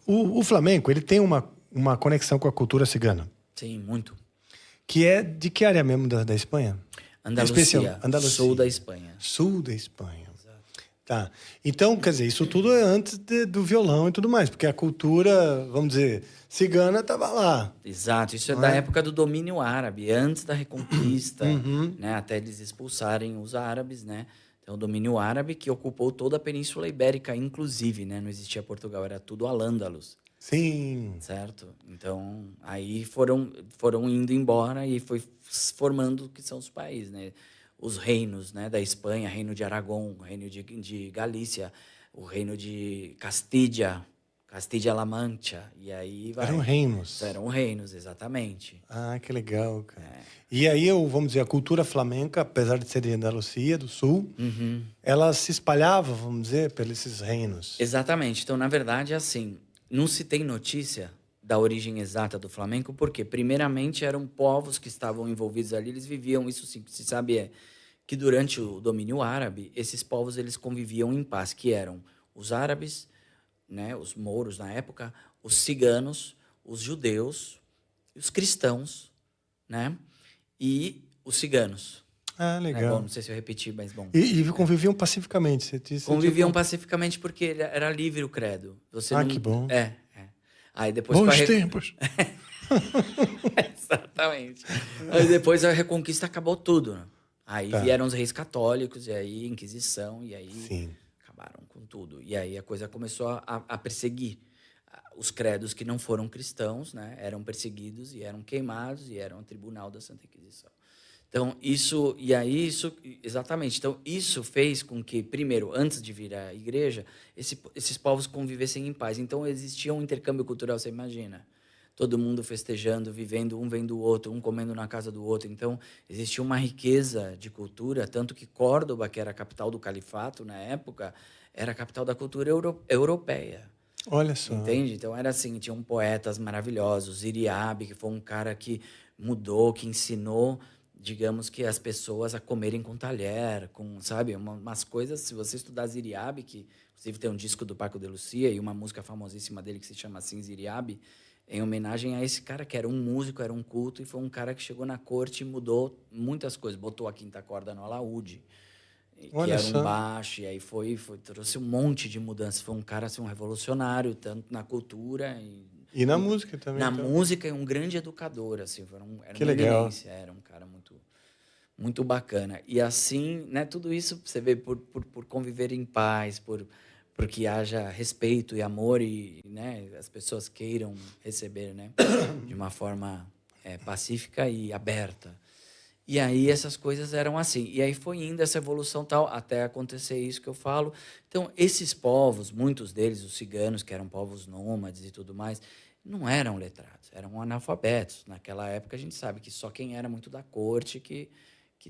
O flamenco, ele tem uma conexão com a cultura cigana. Sim, muito. Que é de que área mesmo da Espanha? Andaluzia, Andaluzia. sul da Espanha. Sul da Espanha. Exato. Tá. Então, quer dizer, isso tudo é antes do violão e tudo mais, porque a cultura, vamos dizer, cigana estava lá. Exato, isso é Não da é? época do domínio árabe, antes da Reconquista, Uhum. né, até eles expulsarem os árabes, né? Então, o domínio árabe que ocupou toda a Península Ibérica, inclusive, né? Não existia Portugal, era tudo Al-Ândalus, Sim. certo? Então, aí foram indo embora e foi formando o que são os países, né? Os reinos, né, da Espanha, reino de Aragão, reino de Galícia, o reino de Castilla-La Mancha, e aí vai. Eram reinos. Eram reinos, exatamente. Ah, que legal, cara. E aí, vamos dizer, a cultura flamenca, apesar de ser de Andalucia, do sul, ela se espalhava, vamos dizer, pelos esses reinos. Exatamente. Então, na verdade, assim, não se tem notícia da origem exata do flamenco, porque, primeiramente, eram povos que estavam envolvidos ali, eles viviam, isso sim, se sabe que durante o domínio árabe, esses povos eles conviviam em paz, que eram os árabes, né, os mouros na época, os ciganos, os judeus, os cristãos, né, e os ciganos. Ah, Bom, legal. não sei se eu repeti, mas bom. E conviviam pacificamente. Você disse, Conviviam tipo, pacificamente porque era livre o credo. Você não... que bom. É. Aí depois Bons tempos. Exatamente. Aí depois a Reconquista acabou tudo, né? Aí Tá. vieram os reis católicos, e aí Inquisição, e aí Sim. acabaram com tudo. E aí a coisa começou a perseguir. Os credos que não foram cristãos, né, eram perseguidos e eram queimados e eram tribunal da Santa Inquisição. Então, exatamente. Então, isso fez com que, primeiro, antes de vir à igreja, esses povos convivessem em paz. Então, existia um intercâmbio cultural, você imagina. Todo mundo festejando, vivendo, um vendo o outro, um comendo na casa do outro. Então, existia uma riqueza de cultura, tanto que Córdoba, que era a capital do califato na época, era a capital da cultura europeia. Olha só. Entende? Então era assim, tinham poetas maravilhosos, Iriabe, que foi um cara que mudou, que ensinou, digamos que as pessoas a comerem com talher, com, sabe, umas coisas, se você estudar Iriabe, que inclusive tem um disco do Paco de Lucia e uma música famosíssima dele que se chama assim, Iriabe, em homenagem a esse cara que era um músico, era um culto e foi um cara que chegou na corte e mudou muitas coisas, botou a quinta corda no alaúde, que Olha era só. um baixo, e aí trouxe um monte de mudanças. Foi um cara, assim, um revolucionário, tanto na cultura E na música também. na então. música, e um grande educador, assim, era Que uma legal. eminência, era um cara muito, muito bacana. E assim, né, tudo isso você vê por conviver em paz, por que haja respeito e amor e, né, as pessoas queiram receber, né, de uma forma pacífica e aberta. E aí essas coisas eram assim. E aí foi indo essa evolução tal, até acontecer isso que eu falo. Então, esses povos, muitos deles, os ciganos, que eram povos nômades e tudo mais, não eram letrados, eram analfabetos. Naquela época, a gente sabe que só quem era muito da corte que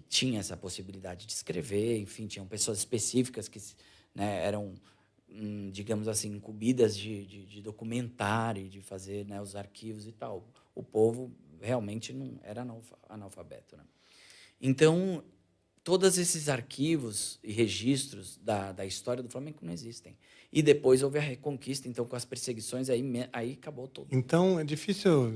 tinha essa possibilidade de escrever. Enfim, tinham pessoas específicas que, né, eram, digamos assim, incumbidas de documentar e de fazer, né, os arquivos e tal. O povo realmente não era analfabeto, né? Então, todos esses arquivos e registros da história do Flamengo não existem. E depois houve a Reconquista, então, com as perseguições, aí acabou tudo. Então, é difícil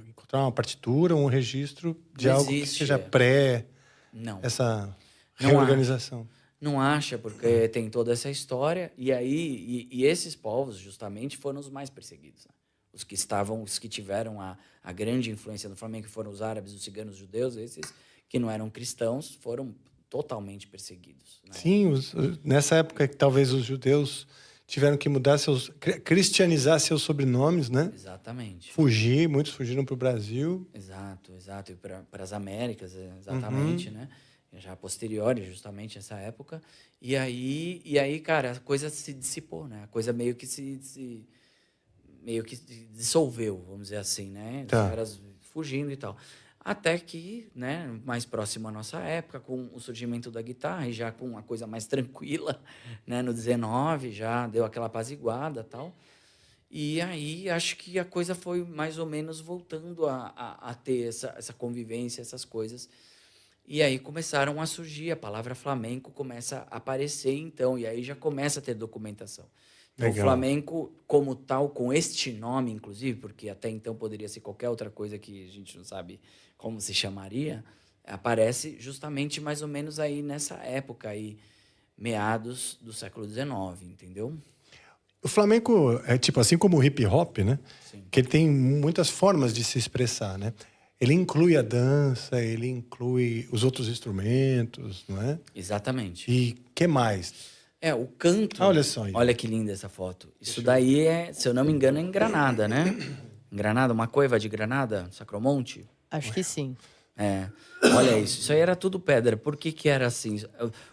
encontrar uma partitura, um registro de Não algo que existe, seja pré Não. essa Não reorganização. Não acha, porque tem toda essa história, e aí esses povos, justamente, foram os mais perseguidos, né? Os que tiveram a grande influência no Flamengo, que foram os árabes, os ciganos, os judeus, esses que não eram cristãos, foram totalmente perseguidos, né? Sim, nessa época que talvez os judeus tiveram que mudar cristianizar seus sobrenomes, né? Exatamente. Fugir, muitos fugiram para o Brasil. Exato. E para as Américas, exatamente, né? Já posteriori, justamente, essa época. E aí, cara, a coisa se dissipou, né? A coisa meio que se dissolveu, vamos dizer assim, né? Os Tá. caras fugindo e tal. Até que, né, mais próximo à nossa época, com o surgimento da guitarra e já com uma coisa mais tranquila, né, no 19, já deu aquela apaziguada e tal. E aí acho que a coisa foi mais ou menos voltando a ter essa convivência, essas coisas. E aí começaram a surgir, a palavra flamenco começa a aparecer, então, e aí já começa a ter documentação. O Legal. flamenco, como tal, com este nome, inclusive, porque até então poderia ser qualquer outra coisa que a gente não sabe como se chamaria, aparece justamente mais ou menos aí nessa época aí, meados do século XIX, entendeu? O flamenco é tipo assim como o hip hop, né? Sim. Que ele tem muitas formas de se expressar, né? Ele inclui a dança, ele inclui os outros instrumentos, não é? Exatamente. E que mais? O canto. Olha só aí. Olha que linda essa foto. Isso daí é, se eu não me engano, é em Granada, né? Em Granada, uma coiva de Granada, Sacromonte. Acho que sim. Olha isso. Isso aí era tudo pedra. Por que que era assim?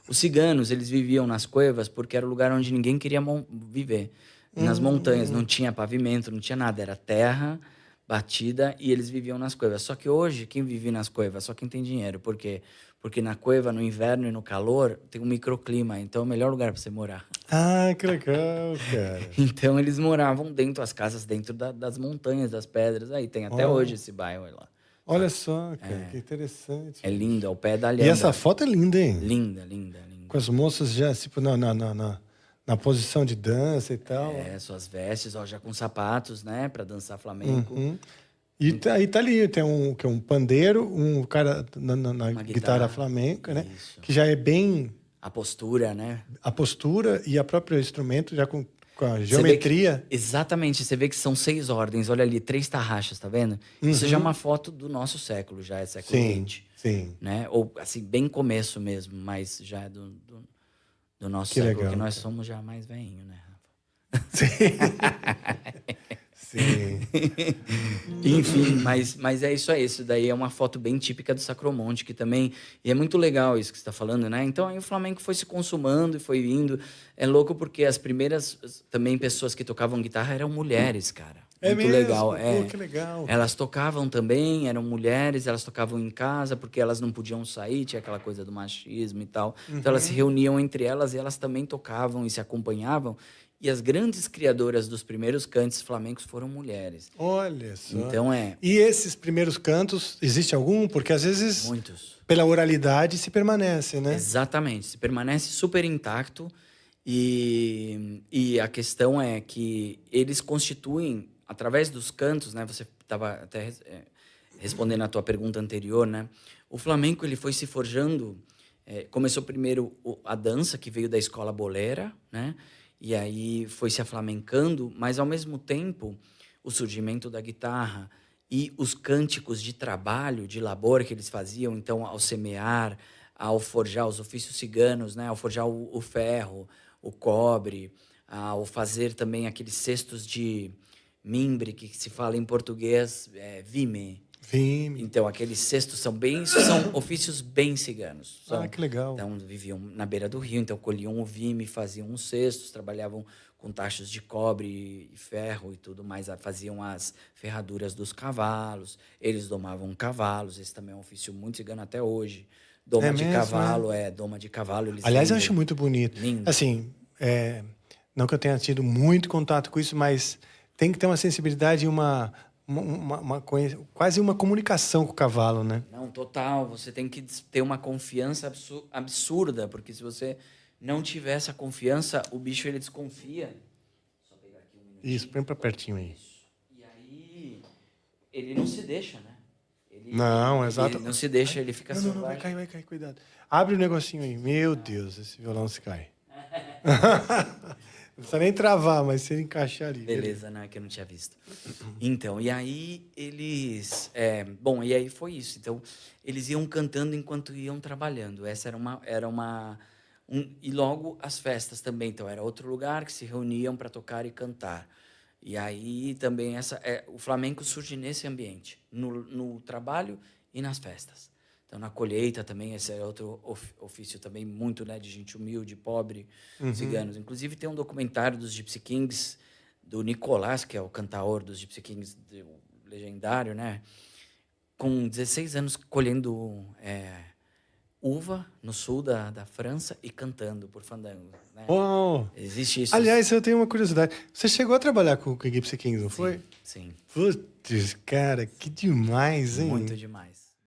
Os ciganos, eles viviam nas cuevas porque era o lugar onde ninguém queria viver. Nas montanhas, não tinha pavimento, não tinha nada. Era terra batida e eles viviam nas cuevas. Só que hoje, quem vive nas cuevas? Só quem tem dinheiro. Por quê? Porque na cueva, no inverno e no calor, tem um microclima. Então, é o melhor lugar para você morar. Ah, que legal, cara. Então, eles moravam dentro, as casas dentro das montanhas, das pedras. Aí tem até hoje esse bairro aí lá. Olha só, cara, que interessante. É lindo, ao pé da E Lhamba. essa foto é linda, hein? Linda, linda, linda. Com as moças já, tipo, na posição de dança e tal. Suas vestes, ó, já com sapatos, né, para dançar flamenco. E aí tá ali, tem um pandeiro, um cara na Uma guitarra flamenca, né? Isso. Que já é bem A postura, né? a postura e a própria instrumento já com a geometria. Exatamente, você vê que são 6 ordens. Olha ali, 3 tarraxas, tá vendo? Isso já é uma foto do nosso século, já é século Sim, XX. sim. Né? Ou, assim, bem começo mesmo, mas já é do nosso Que século, legal, que nós cara. somos já mais velhinho, né, Rafa? Sim. Enfim, mas é isso aí. Isso daí é uma foto bem típica do Sacromonte, que também... E é muito legal isso que você está falando, né? Então, aí o flamenco foi se consumando e foi indo. É louco porque as primeiras também pessoas que tocavam guitarra eram mulheres, cara. É Muito mesmo? legal. Pô, que legal. Elas tocavam também, eram mulheres, elas tocavam em casa porque elas não podiam sair, tinha aquela coisa do machismo e tal. Então, elas se reuniam entre elas e elas também tocavam e se acompanhavam. E as grandes criadoras dos primeiros cantos flamencos foram mulheres. Olha só. Então, E esses primeiros cantos, existe algum? Porque às vezes, muitos. pela oralidade, se permanece, né? Exatamente, se permanece super intacto e a questão é que eles constituem, através dos cantos, né? Você estava até respondendo a tua pergunta anterior, né? O flamenco ele foi se forjando, começou primeiro a dança, que veio da escola bolera, né? E aí foi se aflamencando, mas ao mesmo tempo o surgimento da guitarra e os cânticos de trabalho, de labor que eles faziam, então ao semear, ao forjar os ofícios ciganos, né, ao forjar o ferro, o cobre, ao fazer também aqueles cestos de mimbre que se fala em português vime. Vime. Então aqueles cestos são ofícios bem ciganos. Que legal. Então viviam na beira do rio, então colhiam o vime, faziam os cestos, trabalhavam com tachos de cobre e ferro e tudo mais, faziam as ferraduras dos cavalos, eles domavam cavalos, esse também é um ofício muito cigano até hoje. Doma de mesmo, cavalo, doma de cavalo. Eles Aliás, eu vendem. acho muito bonito. Lindo. Assim, não que eu tenha tido muito contato com isso, mas tem que ter uma sensibilidade e quase uma comunicação com o cavalo, né? Não, total. Você tem que ter uma confiança absurda, porque se você não tiver essa confiança, o bicho ele desconfia. Só pegar aqui um minutinho. Isso, põe pra pertinho aí. E aí ele não se deixa, né? Não, exato. Ele não se deixa, ele fica Não, selvagem. vai cair, cuidado. Abre o negocinho aí. Meu Deus, esse violão se cai. Não precisa nem travar, mas se ele encaixar ali. Beleza, né? Que eu não tinha visto. Então, e aí eles... e aí foi isso. Então, eles iam cantando enquanto iam trabalhando. Essa e logo as festas também. Então, era outro lugar que se reuniam para tocar e cantar. E aí também o flamenco surge nesse ambiente, no trabalho e nas festas. Então, na colheita também, esse é outro ofício também muito, né, de gente humilde, pobre, ciganos. Inclusive, tem um documentário dos Gypsy Kings, do Nicolás, que é o cantaor dos Gypsy Kings, legendário, né? Com 16 anos, colhendo uva no sul da França e cantando por fandango. Né? Uau! Existe isso. Aliás, eu tenho uma curiosidade. Você chegou a trabalhar com o Gypsy Kings, não foi? Sim. Putz, cara, que demais, hein? Muito demais.